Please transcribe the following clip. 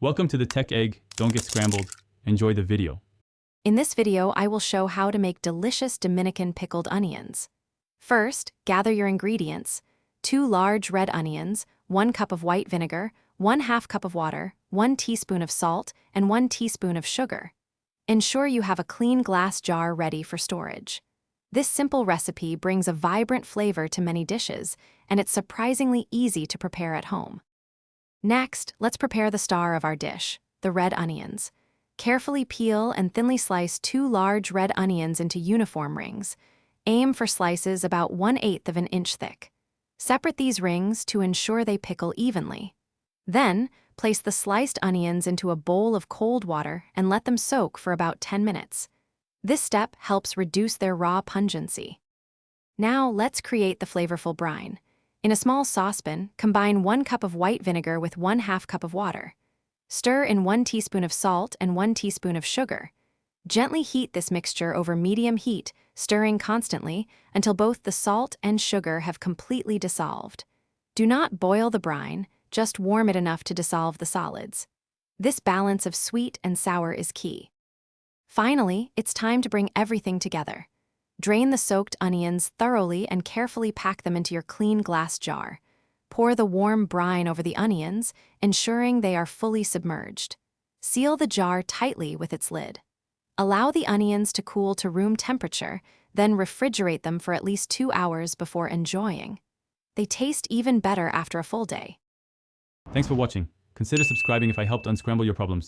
Welcome to the Tech Egg. Don't get scrambled. Enjoy the video. In this video, I will show how to make delicious Dominican pickled onions. First, gather your ingredients: 2 large red onions, 1 cup of white vinegar, 1/2 cup of water, 1 teaspoon of salt, and 1 teaspoon of sugar. Ensure you have a clean glass jar ready for storage. This simple recipe brings a vibrant flavor to many dishes, and it's surprisingly easy to prepare at home. Next, let's prepare the star of our dish, the red onions. Carefully peel and thinly slice 2 large red onions into uniform rings. Aim for slices about 1/8 of an inch thick. Separate these rings to ensure they pickle evenly. Then, place the sliced onions into a bowl of cold water and let them soak for about 10 minutes. This step helps reduce their raw pungency. Now, let's create the flavorful brine. In a small saucepan, combine 1 cup of white vinegar with 1/2 cup of water. Stir in 1 teaspoon of salt and 1 teaspoon of sugar. Gently heat this mixture over medium heat, stirring constantly until both the salt and sugar have completely dissolved. Do not boil the brine, just warm it enough to dissolve the solids. This balance of sweet and sour is key. Finally, it's time to bring everything together. Drain the soaked onions thoroughly and carefully pack them into your clean glass jar. Pour the warm brine over the onions, ensuring they are fully submerged. Seal the jar tightly with its lid. Allow the onions to cool to room temperature, then refrigerate them for at least 2 hours before enjoying. They taste even better after a full day. Thanks for watching. Consider subscribing if I helped unscramble your problems.